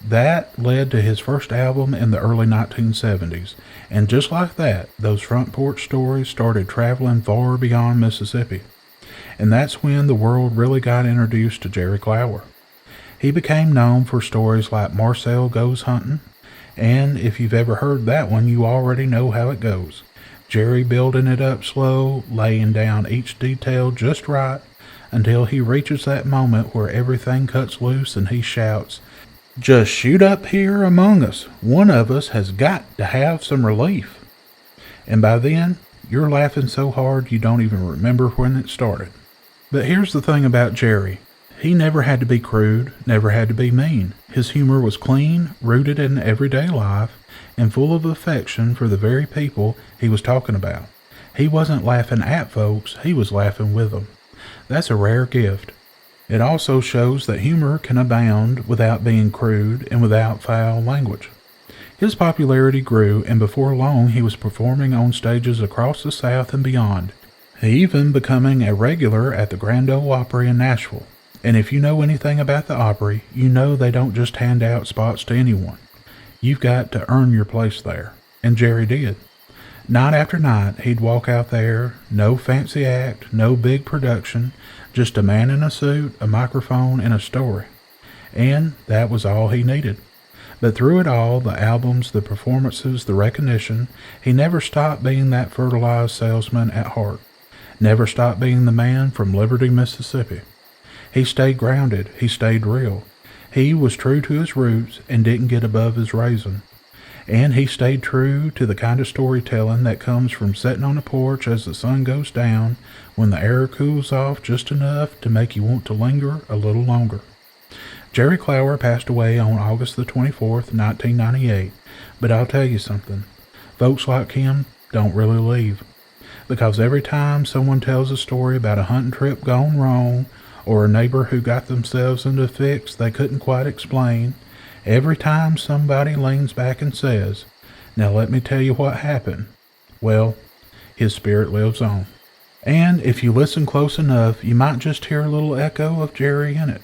That led to his first album in the early 1970s, and just like that, those front porch stories started traveling far beyond Mississippi. And that's when the world really got introduced to Jerry Clower. He became known for stories like Marcel Goes Hunting, and if you've ever heard that one, you already know how it goes. Jerry building it up slow, laying down each detail just right, until he reaches that moment where everything cuts loose and he shouts, "Just shoot up here among us. One of us has got to have some relief." And by then, you're laughing so hard you don't even remember when it started. But here's the thing about Jerry. He never had to be crude, never had to be mean. His humor was clean, rooted in everyday life, and full of affection for the very people he was talking about. He wasn't laughing at folks, he was laughing with them. That's a rare gift. It also shows that humor can abound without being crude and without foul language. His popularity grew, and before long he was performing on stages across the South and beyond. He even becoming a regular at the Grand Ole Opry in Nashville. And if you know anything about the Opry, you know they don't just hand out spots to anyone. You've got to earn your place there. And Jerry did. Night after night, he'd walk out there, no fancy act, no big production, just a man in a suit, a microphone, and a story. And that was all he needed. But through it all, the albums, the performances, the recognition, he never stopped being that fertilized salesman at heart. Never stopped being the man from Liberty, Mississippi. He stayed grounded. He stayed real. He was true to his roots and didn't get above his raisin. And he stayed true to the kind of storytelling that comes from sitting on a porch as the sun goes down, when the air cools off just enough to make you want to linger a little longer. Jerry Clower passed away on August the 24th, 1998, but I'll tell you something. Folks like him don't really leave. Because every time someone tells a story about a hunting trip gone wrong, or a neighbor who got themselves into a fix they couldn't quite explain, every time somebody leans back and says, "Now let me tell you what happened," well, his spirit lives on. And if you listen close enough, you might just hear a little echo of Jerry in it.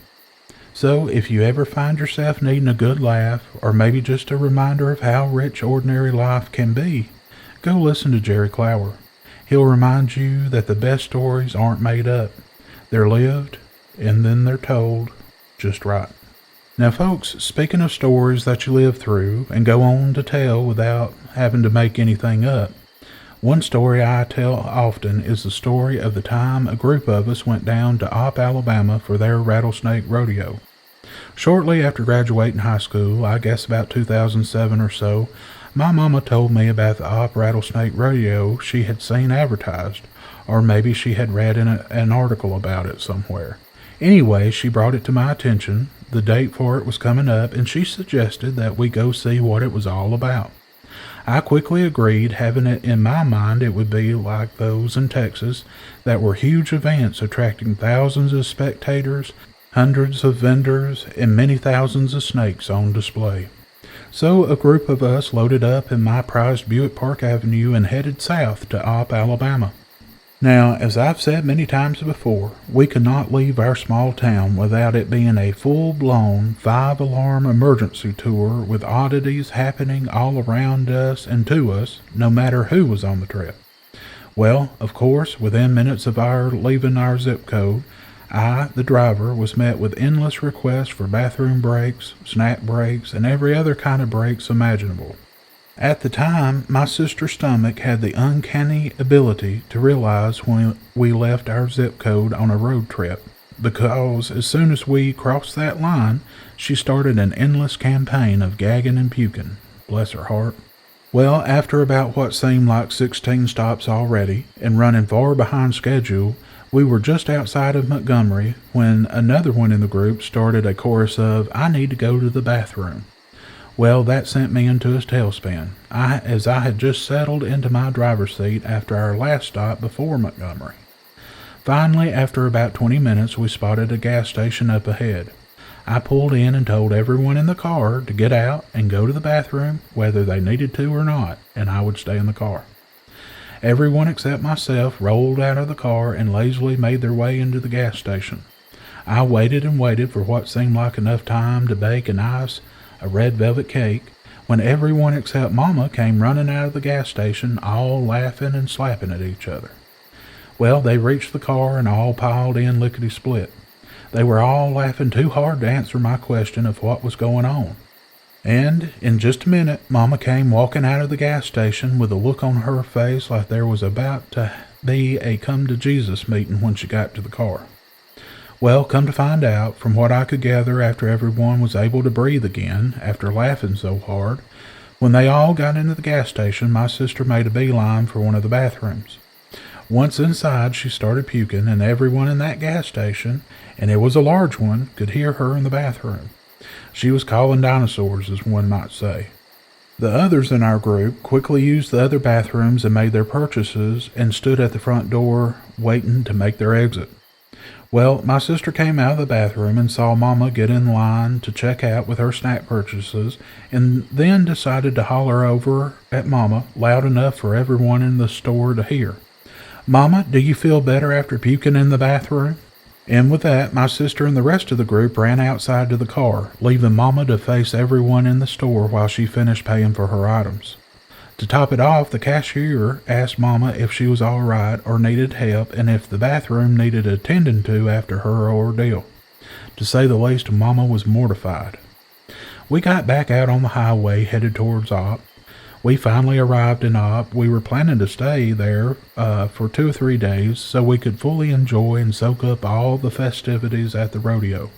So if you ever find yourself needing a good laugh, or maybe just a reminder of how rich ordinary life can be, go listen to Jerry Clower. He'll remind you that the best stories aren't made up. They're lived, and then they're told just right. Now folks, speaking of stories that you live through and go on to tell without having to make anything up, one story I tell often is the story of the time a group of us went down to Opp, Alabama for their Rattlesnake Rodeo. Shortly after graduating high school, I guess about 2007 or so, my mama told me about the Opp Rattlesnake Rodeo she had seen advertised, or maybe she had read in an article about it somewhere. Anyway, she brought it to my attention. The date for it was coming up, and she suggested that we go see what it was all about. I quickly agreed, having it in my mind it would be like those in Texas that were huge events attracting thousands of spectators, hundreds of vendors, and many thousands of snakes on display. So a group of us loaded up in my prized Buick Park Avenue and headed south to Opp, Alabama. Now, as I've said many times before, we could not leave our small town without it being a full-blown 5-alarm emergency tour with oddities happening all around us and to us, no matter who was on the trip. Well, of course, within minutes of our leaving our zip code, I, the driver, was met with endless requests for bathroom breaks, snack breaks, and every other kind of breaks imaginable. At the time, my sister's stomach had the uncanny ability to realize when we left our zip code on a road trip, because as soon as we crossed that line, she started an endless campaign of gagging and puking. Bless her heart. Well, after about what seemed like 16 stops already, and running far behind schedule, we were just outside of Montgomery when another one in the group started a chorus of, "I need to go to the bathroom." Well, that sent me into a tailspin, as I had just settled into my driver's seat after our last stop before Montgomery. Finally, after about 20 minutes, we spotted a gas station up ahead. I pulled in and told everyone in the car to get out and go to the bathroom whether they needed to or not, and I would stay in the car. Everyone except myself rolled out of the car and lazily made their way into the gas station. I waited and waited for what seemed like enough time to bake and ice a red velvet cake when everyone except Mama came running out of the gas station, all laughing and slapping at each other. Well, they reached the car and all piled in lickety-split. They were all laughing too hard to answer my question of what was going on. And in just a minute, Mama came walking out of the gas station with a look on her face like there was about to be a come-to-Jesus meeting when she got to the car. Well, come to find out, from what I could gather after everyone was able to breathe again, after laughing so hard, when they all got into the gas station, my sister made a beeline for one of the bathrooms. Once inside, she started puking, and everyone in that gas station, and it was a large one, could hear her in the bathroom. She was calling dinosaurs, as one might say. The others in our group quickly used the other bathrooms and made their purchases and stood at the front door waiting to make their exit. Well, my sister came out of the bathroom and saw Mama get in line to check out with her snack purchases, and then decided to holler over at Mama loud enough for everyone in the store to hear. "Mama, do you feel better after puking in the bathroom?" And with that, my sister and the rest of the group ran outside to the car, leaving Mama to face everyone in the store while she finished paying for her items. To top it off, the cashier asked Mama if she was all right or needed help, and if the bathroom needed attending to after her ordeal. To say the least, Mama was mortified. We got back out on the highway headed towards Opp. We finally arrived in Opp. We were planning to stay there for 2 or 3 days so we could fully enjoy and soak up all the festivities at the rodeo.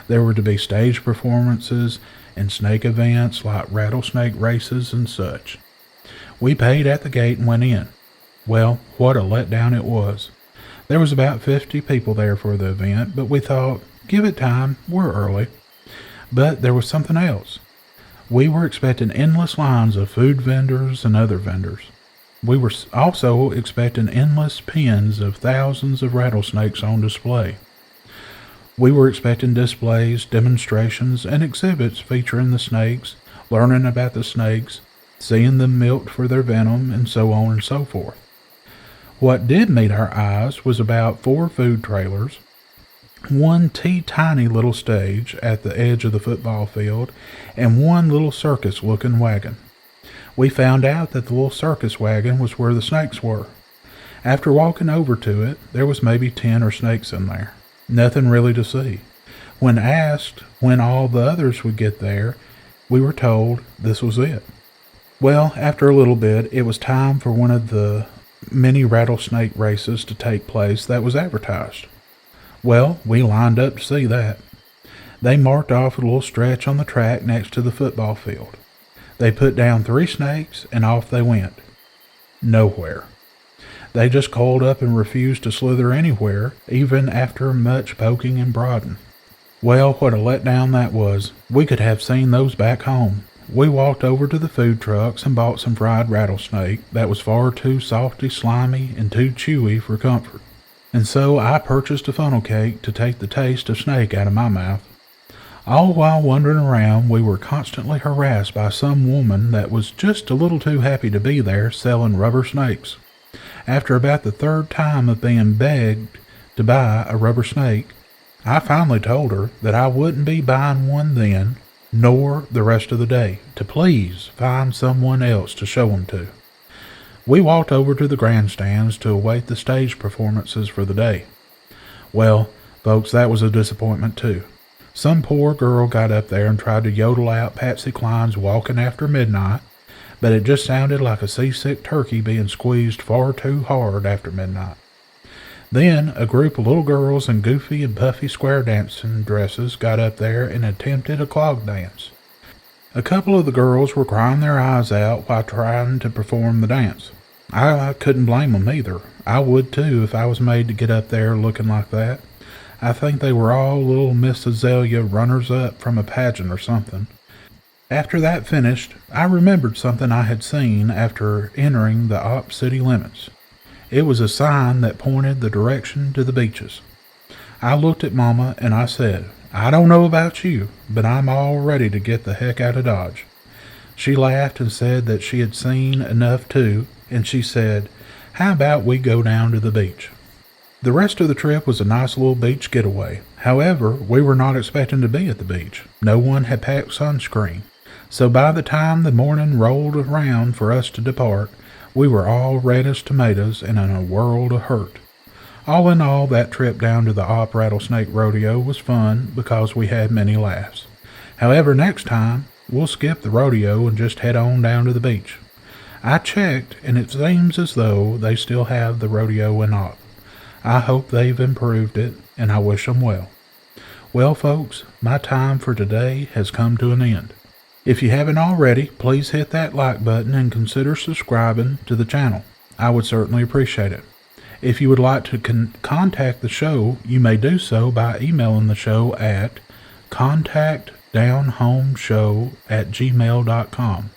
There were to be stage performances and snake events like rattlesnake races and such. We paid at the gate and went in. Well, what a letdown it was. There was about 50 people there for the event, but we thought, give it time, we're early. But there was something else. We were expecting endless lines of food vendors and other vendors. We were also expecting endless pens of thousands of rattlesnakes on display. We were expecting displays, demonstrations, and exhibits featuring the snakes, learning about the snakes, seeing them milked for their venom, and so on and so forth. What did meet our eyes was about 4 food trailers, one tiny little stage at the edge of the football field, and one little circus-looking wagon. We found out that the little circus wagon was where the snakes were. After walking over to it, there was maybe 10 or snakes in there. Nothing really to see. When asked when all the others would get there, we were told this was it. Well, after a little bit, it was time for one of the many rattlesnake races to take place that was advertised. Well, we lined up to see that. They marked off a little stretch on the track next to the football field. They put down 3 snakes, and off they went. Nowhere. They just coiled up and refused to slither anywhere, even after much poking and prodding. Well, what a letdown that was. We could have seen those back home. We walked over to the food trucks and bought some fried rattlesnake that was far too salty, slimy, and too chewy for comfort. And so I purchased a funnel cake to take the taste of snake out of my mouth. All while wandering around, we were constantly harassed by some woman that was just a little too happy to be there selling rubber snakes. After about the 3rd time of being begged to buy a rubber snake, I finally told her that I wouldn't be buying one then, nor the rest of the day, to please find someone else to show them to. We walked over to the grandstands to await the stage performances for the day. Well, folks, that was a disappointment too. Some poor girl got up there and tried to yodel out Patsy Cline's Walking After Midnight, but it just sounded like a seasick turkey being squeezed far too hard after midnight. Then a group of little girls in goofy and puffy square dancing dresses got up there and attempted a clog dance. A couple of the girls were crying their eyes out while trying to perform the dance. I couldn't blame them either. I would too if I was made to get up there looking like that. I think they were all little Miss Azalea runners-up from a pageant or something. After that finished, I remembered something I had seen after entering the Opp city limits. It was a sign that pointed the direction to the beaches. I looked at Mama and I said, I don't know about you, but I'm all ready to get the heck out of Dodge." She laughed and said that she had seen enough too, and she said, "How about we go down to the beach?" The rest of the trip was a nice little beach getaway. However, we were not expecting to be at the beach. No one had packed sunscreen. So by the time the morning rolled around for us to depart, we were all red as tomatoes and in a world of hurt. All in all, that trip down to the Rattlesnake Rodeo was fun because we had many laughs. However, next time, we'll skip the rodeo and just head on down to the beach. I checked, and it seems as though they still have the rodeo in Op. I hope they've improved it, and I wish them well. Well, folks, my time for today has come to an end. If you haven't already, please hit that like button and consider subscribing to the channel. I would certainly appreciate it. If you would like to contact the show, you may do so by emailing the show at contactdownhomeshow@gmail.com.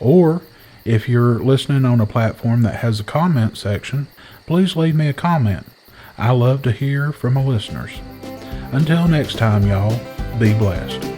Or, if you're listening on a platform that has a comment section, please leave me a comment. I love to hear from my listeners. Until next time, y'all, be blessed.